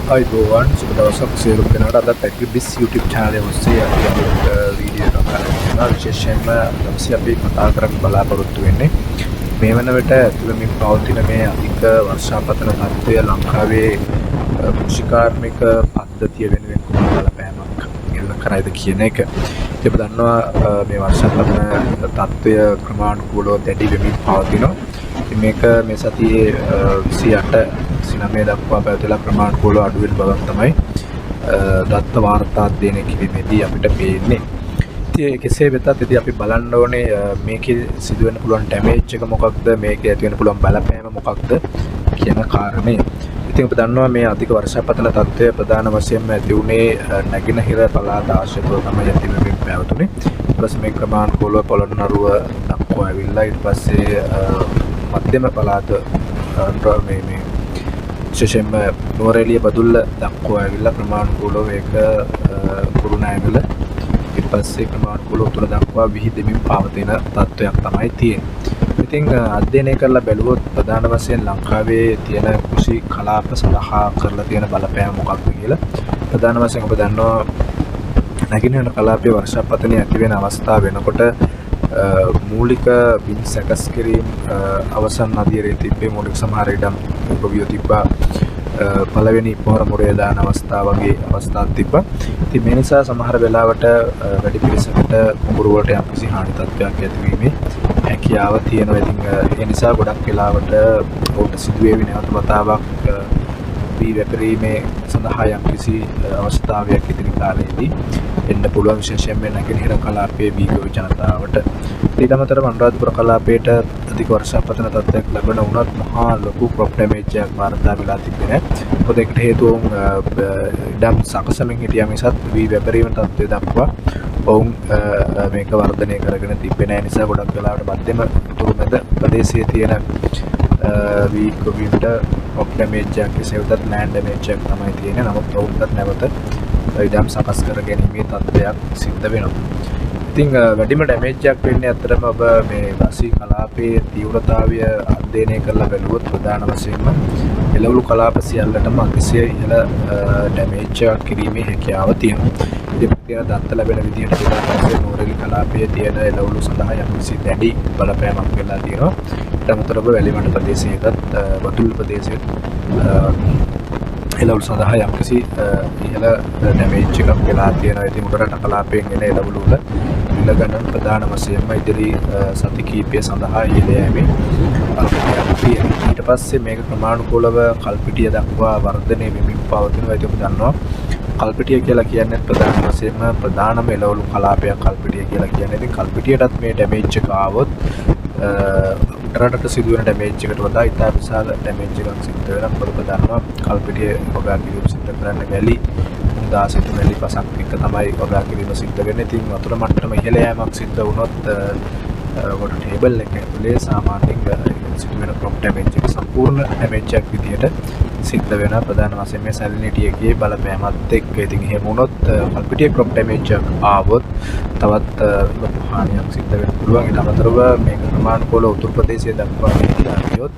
අයිබෝවන් සුබ දවසක් සියලුම දෙනාට. අදත් ඇග්‍රිබිස් YouTube channel එක ඔස්සේ අපි අලුත් වීඩියෝ එකක් කරගෙන යනවා. විශේෂයෙන්ම දවසේ අපි කතා කරන්න බලාපොරොත්තු වෙන්නේ මේ වන විට ඇතුළමින් පවතින මේ අධික වර්ෂාපතන තත්ත්වය ලංකාවේ කෘෂිකාර්මික පද්ධතිය වෙනුවෙන් කොහොම බලපෑමක් එල්ල කරයිද කියන එක. ඉතින් අපි දන්නවා මේ වර්ෂාපතන තත්ත්වය ක්‍රමානුකූලව දැඩි වෙමින් පවතිනවා. මේක මේ සතියේ 28 දක්වා පැවතිලා ක්‍රමානුකූලව අඩු වෙන බවක් තමයි දත්ත වාර්තා අධ්‍යයනය කිරීමේදී අපිට පේන්නේ. ඉතින් කෙසේ වෙතත් ඉතින් අපි බලන්න ඕනේ මේකේ සිදුවෙන්න පුළුවන් ඩැමේජ් එක මොකක්ද, මේකේ ඇති වෙන්න පුළුවන් බලපෑම මොකක්ද කියන කාරණය. ඉතින් අපි දන්නවා මේ අධික වර්ෂාපතන තත්ත්වය ප්‍රධාන වශයෙන්ම ඇති වුණේ නැගෙනහිර පළාත ආශ්‍රිතව තමයි ඇති වෙමින් පැවතුනේ. ඊට පස්සේ මේ ක්‍රමානුකූලව පොළොන්නරුව දක්වා ඇවිල්ලා ඊට පස්සේ මධ්‍යම පළාත මේ විශේෂයෙන්ම නුවරඑළිය බදුල්ල දක්වා ඇවිල්ලා ක්‍රමානුකූලව ඒක කුරුණෑගල ඊට පස්සේ ක්‍රමානුකූලව උතුර දක්වා විහිදෙමින් පවතින තත්ත්වයක් තමයි තියෙන්නේ. ඉතින් අධ්‍යයනය කරලා බැලුවොත් ප්‍රධාන වශයෙන් ලංකාවේ තියෙන කෘෂි කලාප සඳහා කරලා තියෙන බලපෑම මොකක්ද කියලා. ප්‍රධාන වශයෙන් ඔබ දන්නවා නැගෙනහිර කලාපයේ වර්ෂාපතනය ඇති වෙන අවස්ථාව වෙනකොට මූලික බිම් සැකස් කිරීම අවසන් නදියරේ තිබ්බේ මූලික සමහර ඉඩම් උපවිය තිබ්බා. පළවෙනි පොහොර මුරේ දාන අවස්ථාව වගේ අවස්ථාවක් තිබ්බා. ඉතින් මේ නිසා සමහර වෙලාවට වැඩි පිරිසකට කුඹුරු වලට යම්කිසි හානි තත්ත්වයක් ඇතිවීමේ හැකියාව තියෙනවා. ඉතින් ඒ නිසා ගොඩක් වෙලාවට ඔවුන්ට සිදුවේවි නැවත වතාවක් වී වැපරීමේ සඳහා යම්කිසි අවස්ථාවක් ඉදිරි කාලයේදී එන්න පුළුවන්, විශේෂයෙන්ම නැගෙනහිර කලාපයේ බීගව ජනතාවට. ඊට අමතරව අනුරාධපුර කලාපයට අධික වර්ෂාපතන තත්ත්වයක් ලැබෙන වුණත් මහා ලොකු ක්‍රොප් ඩැමේජ් එකක් වාර්තා වෙලා තිබෙන්නේ නැහැ. මොකද ඒකට හේතුව ඉඩම් සකසමින් හිටියා මිසත් වී වැපරීම තත්ත්වය දක්වා ඔවුන් මේක වර්ධනය කරගෙන තිබෙන්නේ නැහැ. නිසා ගොඩක් වෙලාවට මධ්‍යම උතුරු මැද ප්‍රදේශයේ තියෙන වී කොවින්ට ක්‍රොප් ඩැමේජ් එකක් කෙසේවත් ලෑන්ඩ් ඩැමේජ් එකක් තමයි තියෙන්නේ. නමුත් ඔවුන්ට නැවත ඉඩම් සකස් කර ගැනීමේ තත්ත්වයක් සිද්ධ වෙනවා. ඉතින් වැඩිම ඩැමේජ් එකක් වෙන්නේ අතරම ඔබ මේ වසී කලාපයේ තීව්‍රතාවය අධ්‍යයනය කරලා බැලුවොත් ප්‍රධාන වශයෙන්ම එළවලු කලාප සියල්ලටම අතිශය ඉහළ ඩැමේජ් එකක් කිරීමේ හැකියාව තියෙනවා. ඉතින් තියෙන දත්ත ලැබෙන විදිහට දෙකක් නුවරඑළිය කලාපයේ තියෙන එළවලු සඳහා යම්කිසි දැඩි බලපෑමක් වෙලා තියෙනවා. ඊට අමතරව වැලිමඩ ප්‍රදේශයේත් බදුල්ල ප්‍රදේශයේ එළවලු සඳහා යම්කිසි ඉහළ ඩැමේජ් එකක් වෙලා තියෙනවා. ඉතින් උඩරට කලාපයෙන් එන එළවලු වල මිල ගණන් ප්‍රධාන වශයෙන්ම ඉදිරි සති කිහිපය සඳහා ඉහළ යෑමේ අර්ථයක් තියෙනවා. ඊට පස්සේ මේක ක්‍රමානුකූලව කල්පිටිය දක්වා වර්ධනය වෙමින් පවතිනවා. ඒක අපි දන්නවා. කල්පිටිය කියලා කියන්නේ ප්‍රධාන වශයෙන්ම ප්‍රධානම එළවලු කලාපයක් කල්පිටිය කියලා කියන්නේ. ඉතින් කල්පිටියටත් මේ ඩැමේජ් එක ආවොත් උඩරටට සිදුවෙන ඩැමේජ් එකට වඩා ඉතා විශාල ඩැමේජ් එකක් සිද්ධ වෙනවා. මොකද දන්නවා කල්පිටිය වගා කිරීම සිද්ධ කරන්නේ වැලි දාසිත වැලි පසක් එක තමයි වගා කිරීම සිද්ධ වෙන්නේ. ඉතින් වතුර මට්ටම ඉහළ යෑමක් සිද්ධ වුණොත් කොට ටේබල් එක ඇතුලේ සාමාන්‍යයෙන් සිදුවෙන ක්‍රොප් ඩැමේජ් එක සම්පූර්ණ ඩැමේජ් එකක් විදියට සිද්ධ වෙනවා. ප්‍රධාන වශයෙන් මේ සැලිනිටි එකේ බලපෑමත් එක්ක. ඉතින් එහෙම වුණොත් කල්පිටියේ ක්‍රොප් ඩැමේජ් එකක් ආවොත් තවත් ලොකු හානියක් සිද්ධ වෙන්න පුළුවන්. ඊට අමතරව මේක ප්‍රමාණිකව උතුරු ප්‍රදේශයේ දක්වා ගියොත්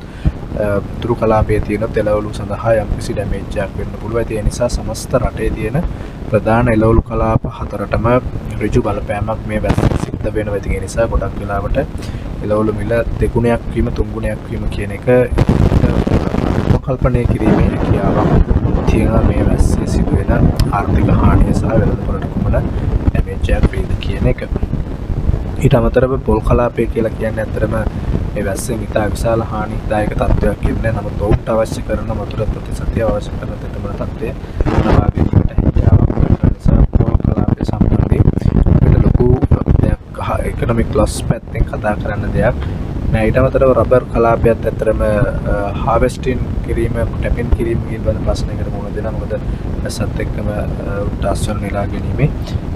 උතුරු කලාපයේ තියෙන එළවලු සඳහා යම්කිසි ඩැමේජ් එකක් වෙන්න පුළුවන්. ඒ නිසා සමස්ත රටේ තියෙන ප්‍රධාන එළවලු කලාප හතරටම ඍජු බලපෑමක් මේ වැස්සෙන් සිද්ධ වෙනවා. ඉතින් ඒ නිසා ගොඩක් වෙලාවට එළවලු මිල දෙගුණයක් වීම තුන්ගුණයක් වීම කියන එක කල්පනය කිරීමේ හැකියාවක් තියෙනවා මේ වැස්සේ සිදුවෙන ආර්ථික හානිය සහ වෙළඳපොළට කුමන ඩැමේජ් එකක් වේද කියන එක. ඊට අමතරව පොල් කලාපය කියලා කියන්නේ අතරම මේ වැස්සෙන් ඉතා විශාල හානිදායක තත්ත්වයක් ඉන්නේ. නමුත් ඔවුන්ට අවශ්‍ය කරන වතුර ප්‍රතිශතය අවශ්‍ය කරන තෙතමන තත්ත්වය ලබා ගැනීමට හැකියාවක් වෙන නිසා පොල් කලාපය සම්බන්ධයෙන් අපිට ලොකු දෙයක් ඉකොනොමික් ලොස් පැත්තෙන් කතා කරන්න දෙයක් නෑ. ඊට අමතරව රබර් කලාපයත් ඇත්තරම හාවෙස්ටින් කිරීම, ටැපින් කිරීම පිළිබඳ ප්‍රශ්නයකට මුහුණ දෙනවා. මොකද ඇසත් එක්කම ටාස්වල නෙලා ගැනීමේ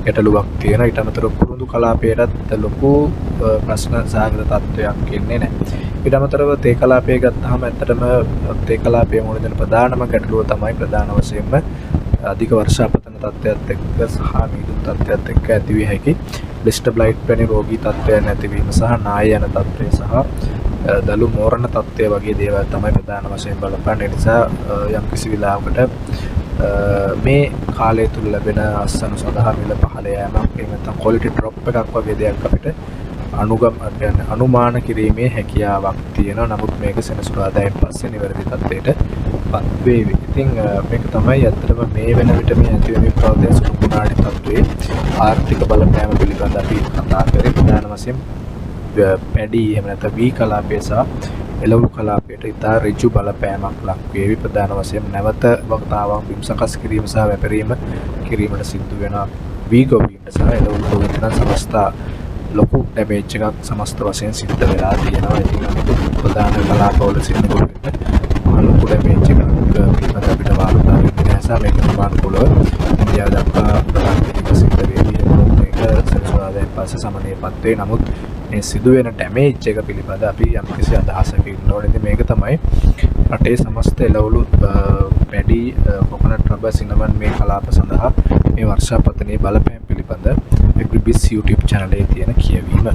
ගැටලුවක් තියෙනවා. ඊට අමතරව කුරුඳු කලාපයටත් ලොකු ප්‍රශ්න සාගත තත්ත්වයක් ඉන්නේ නැහැ. ඊට අමතරව තේ කලාපය ගත්තාම ඇත්තටම තේ කලාපයේ මුහුණ දෙන ප්‍රධානම ගැටලුව තමයි ප්‍රධාන වශයෙන්ම අධික වර්ෂාපතන තත්ත්වයක් එක්ක සහ මීදුම් තත්ත්වයක් එක්ක ඇතිවිය හැකි බ්ලිස්ටර් බ්ලයිට් වැනි රෝගී තත්ත්වයන් ඇතිවීම සහ නාය යන තත්ත්වය සහ දලු මෝරණ තත්ත්වය වගේ දේවල් තමයි ප්‍රධාන වශයෙන් බලපාන්නේ. නිසා යම්කිසි වෙලාවකට මේ කාලය තුළ ලැබෙන අස්සනු සඳහා මිල පහළ යෑමක් එහෙම නැත්නම් ක්වොලිටි ඩ්‍රොප් එකක් වගේ දෙයක් අපිට අනුමාන කිරීමේ හැකියාවක් තියෙනවා. නමුත් මේක සෙනසුරාදායෙන් පස්සේ නිවැරදි තත්ත්වයටපත් වේවි. ඉතින් මේක තමයි ඇත්තටම මේ වෙන විට මේ ඇතිවෙමින් පවතින සුළු කුණාටි තත්ත්වයේ ආර්ථික බලපෑම පිළිබඳ අපි කතා කරේ. ප්‍රධාන වශයෙන් පැඩි එහෙම නැත්නම් වී කලාපය සහ එළවලු කලාපයට ඉතා ඍජු බලපෑමක් ලක් වේවි. ප්‍රධාන වශයෙන් නැවත වකතාවක් බිම් සකස් කිරීම සහ වැපරීම කිරීමට සිදු වෙන වී ගොවීන්ට සහ එළවලු ගොවීන්ට සමස්ත ලොකු ඩැමේජ් එකක් සමස්ත වශයෙන් සිද්ධ වෙලා තියෙනවා. ඉතින් ප්‍රධාන කලාපවල සිටින ගොවීන්ට ලොකු ඩැමේජ් එකක් පිළිබඳ අපිට වාර්තා වෙන්නේ නැහැ. සහ මේක ප්‍රමාණිකව ඉන්දියාව දක්වා ප්‍රධාන පිළිවෙල සිද්ධ වෙන්නේ. මේක සෙනසුරාදායෙන් පස්සේ සමනයපත් වේ. නමුත් මේ සිදුවෙන ඩැමේජ් එක පිළිබඳ අපි යම්කිසි අදහසක් ඉන්න ඕනේ. ඉතින් මේක තමයි රටේ සමස්ත එළවලු පැඩි කොකනට් රබර් සිනමන් මේ කලාප සඳහා මේ වර්ෂාපතනයේ බලපෑම් පිළිබඳ ඇග්‍රිබිස් YouTube channel එකේ තියෙන කියවීම.